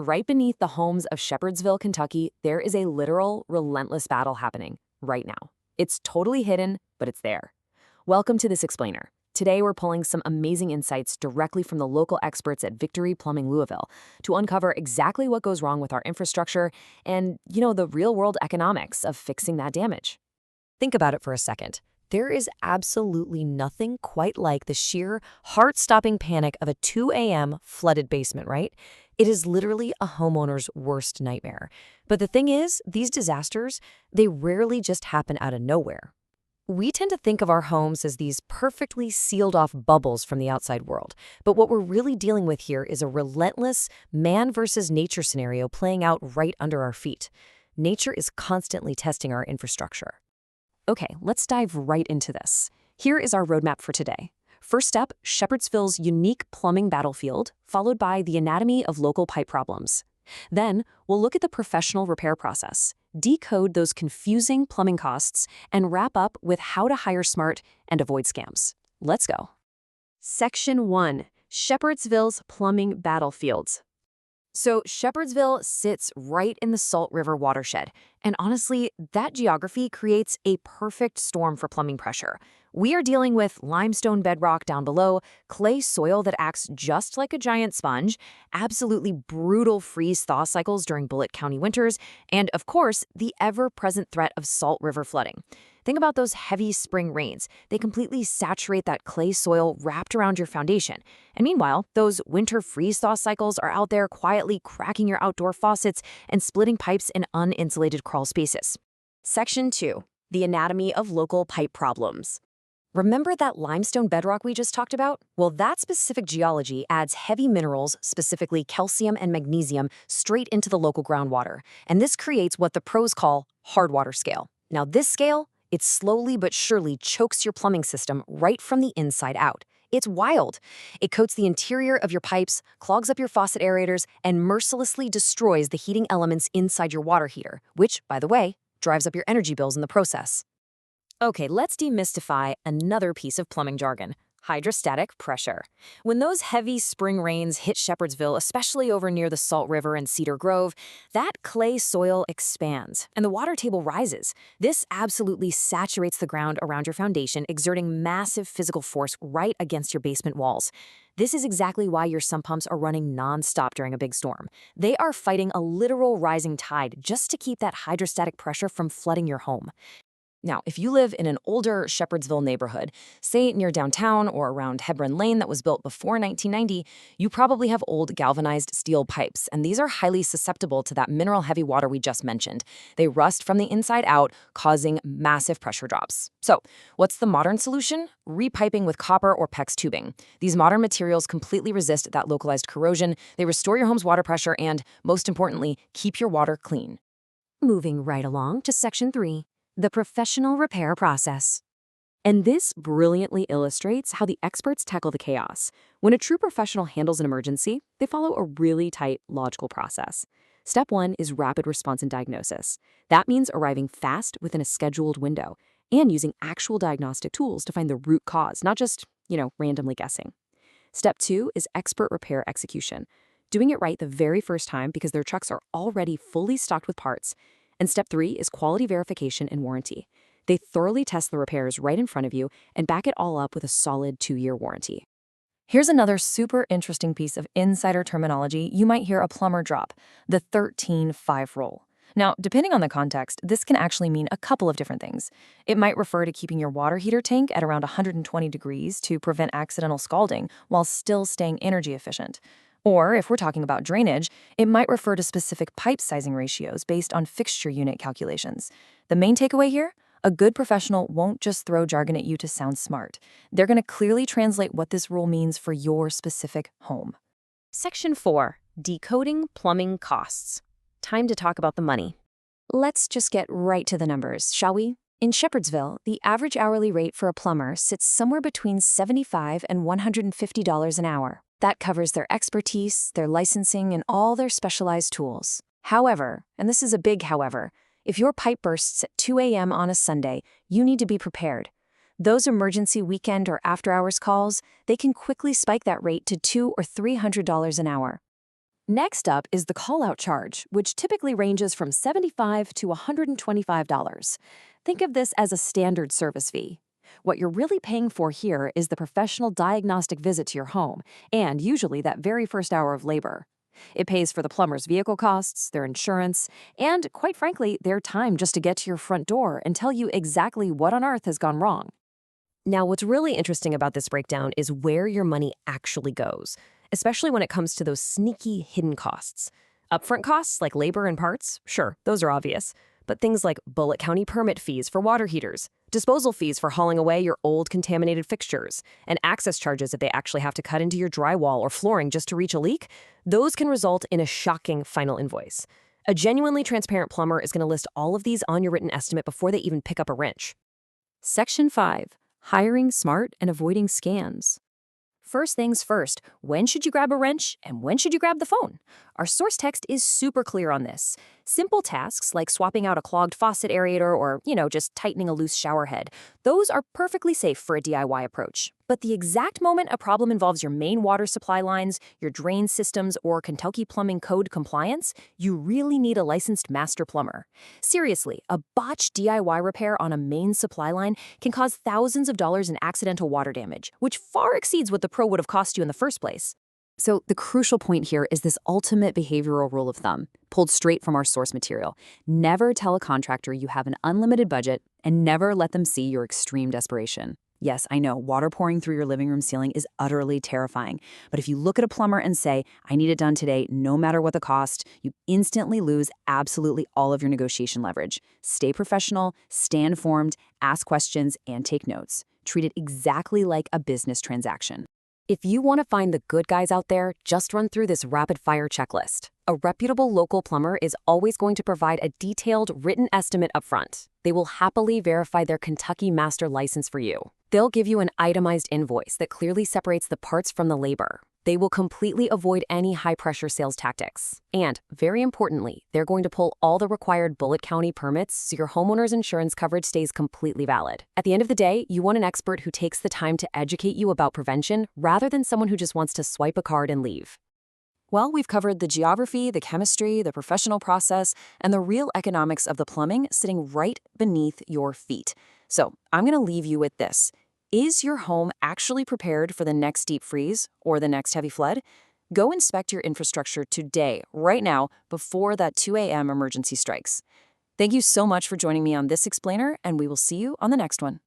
Right beneath the homes of Shepherdsville, Kentucky, there is a literal, relentless battle happening right now. It's totally hidden, but it's there. Welcome to This Explainer. Today, we're pulling some amazing insights directly from the local experts at Victory Plumbing Louisville to uncover exactly what goes wrong with our infrastructure and, the real-world economics of fixing that damage. Think about it for a second. There is absolutely nothing quite like the sheer, heart-stopping panic of a 2 a.m. flooded basement, right? It is literally a homeowner's worst nightmare. But the thing is, these disasters, they rarely just happen out of nowhere. We tend to think of our homes as these perfectly sealed-off bubbles from the outside world. But what we're really dealing with here is a relentless man versus nature scenario playing out right under our feet. Nature is constantly testing our infrastructure. Okay, let's dive right into this. Here is our roadmap for today. First step, Shepherdsville's unique plumbing battlefield, followed by the anatomy of local pipe problems. Then, we'll look at the professional repair process, decode those confusing plumbing costs, and wrap up with how to hire smart and avoid scams. Let's go. Section 1. Shepherdsville's plumbing battlefields. So Shepherdsville sits right in the Salt River watershed, and honestly, that geography creates a perfect storm for plumbing pressure. We are dealing with limestone bedrock down below, clay soil that acts just like a giant sponge, absolutely brutal freeze-thaw cycles during Bullitt County winters, and of course, the ever-present threat of Salt River flooding. Think about those heavy spring rains. They completely saturate that clay soil wrapped around your foundation. And meanwhile, those winter freeze-thaw cycles are out there quietly cracking your outdoor faucets and splitting pipes in uninsulated crawl spaces. Section 2. The anatomy of local pipe problems. Remember that limestone bedrock we just talked about? Well, that specific geology adds heavy minerals, specifically calcium and magnesium, straight into the local groundwater. And this creates what the pros call hard water scale. Now, this scale, it slowly but surely chokes your plumbing system right from the inside out. It's wild. It coats the interior of your pipes, clogs up your faucet aerators, and mercilessly destroys the heating elements inside your water heater, which, by the way, drives up your energy bills in the process. Okay, let's demystify another piece of plumbing jargon: hydrostatic pressure. When those heavy spring rains hit Shepherdsville, especially over near the Salt River and Cedar Grove, that clay soil expands and the water table rises. This absolutely saturates the ground around your foundation, exerting massive physical force right against your basement walls. This is exactly why your sump pumps are running non-stop during a big storm. They are fighting a literal rising tide just to keep that hydrostatic pressure from flooding your home. Now, if you live in an older Shepherdsville neighborhood, say near downtown or around Hebron Lane that was built before 1990, you probably have old galvanized steel pipes, and these are highly susceptible to that mineral-heavy water we just mentioned. They rust from the inside out, causing massive pressure drops. So, what's the modern solution? Repiping with copper or PEX tubing. These modern materials completely resist that localized corrosion, they restore your home's water pressure, and, most importantly, keep your water clean. Moving right along to Section 3. The professional repair process. And this brilliantly illustrates how the experts tackle the chaos. When a true professional handles an emergency, they follow a really tight, logical process. Step 1 is rapid response and diagnosis. That means arriving fast within a scheduled window and using actual diagnostic tools to find the root cause, not just, randomly guessing. Step 2 is expert repair execution. Doing it right the very first time because their trucks are already fully stocked with parts. And step 3 is quality verification and warranty. They thoroughly test the repairs right in front of you and back it all up with a solid 2-year warranty. Here's another super interesting piece of insider terminology you might hear a plumber drop: the 13-5 rule. Now, depending on the context, this can actually mean a couple of different things. It might refer to keeping your water heater tank at around 120 degrees to prevent accidental scalding while still staying energy efficient. Or, if we're talking about drainage, it might refer to specific pipe sizing ratios based on fixture unit calculations. The main takeaway here? A good professional won't just throw jargon at you to sound smart. They're going to clearly translate what this rule means for your specific home. Section 4. Decoding plumbing costs. Time to talk about the money. Let's just get right to the numbers, shall we? In Shepherdsville, the average hourly rate for a plumber sits somewhere between $75 and $150 an hour. That covers their expertise, their licensing, and all their specialized tools. However, and this is a big however, if your pipe bursts at 2 a.m. on a Sunday, you need to be prepared. Those emergency weekend or after-hours calls, they can quickly spike that rate to $200 or $300 an hour. Next up is the call-out charge, which typically ranges from $75 to $125. Think of this as a standard service fee. What you're really paying for here is the professional diagnostic visit to your home, and usually that very first hour of labor. It pays for the plumber's vehicle costs, their insurance, and, quite frankly, their time just to get to your front door and tell you exactly what on earth has gone wrong. Now, what's really interesting about this breakdown is where your money actually goes, especially when it comes to those sneaky hidden costs. Upfront costs like labor and parts, sure, those are obvious. But things like Bullitt County permit fees for water heaters, disposal fees for hauling away your old contaminated fixtures, and access charges if they actually have to cut into your drywall or flooring just to reach a leak, those can result in a shocking final invoice. A genuinely transparent plumber is going to list all of these on your written estimate before they even pick up a wrench. Section 5. Hiring smart and avoiding scams. First things first, when should you grab a wrench and when should you grab the phone? Our source text is super clear on this. Simple tasks like swapping out a clogged faucet aerator or, just tightening a loose shower head, those are perfectly safe for a DIY approach. But the exact moment a problem involves your main water supply lines, your drain systems, or Kentucky Plumbing Code compliance, you really need a licensed master plumber. Seriously, a botched DIY repair on a main supply line can cause thousands of dollars in accidental water damage, which far exceeds what the pro would have cost you in the first place. So the crucial point here is this ultimate behavioral rule of thumb, pulled straight from our source material. Never tell a contractor you have an unlimited budget, and never let them see your extreme desperation. Yes, I know, water pouring through your living room ceiling is utterly terrifying. But if you look at a plumber and say, I need it done today, no matter what the cost, you instantly lose absolutely all of your negotiation leverage. Stay professional, stay informed, ask questions, and take notes. Treat it exactly like a business transaction. If you want to find the good guys out there, just run through this rapid-fire checklist. A reputable local plumber is always going to provide a detailed written estimate up front. They will happily verify their Kentucky master license for you. They'll give you an itemized invoice that clearly separates the parts from the labor. They will completely avoid any high-pressure sales tactics. And, very importantly, they're going to pull all the required Bullitt County permits so your homeowner's insurance coverage stays completely valid. At the end of the day, you want an expert who takes the time to educate you about prevention rather than someone who just wants to swipe a card and leave. Well, we've covered the geography, the chemistry, the professional process, and the real economics of the plumbing sitting right beneath your feet. So I'm going to leave you with this. Is your home actually prepared for the next deep freeze or the next heavy flood? Go inspect your infrastructure today, right now, before that 2 a.m. emergency strikes. Thank you so much for joining me on this explainer, and we will see you on the next one.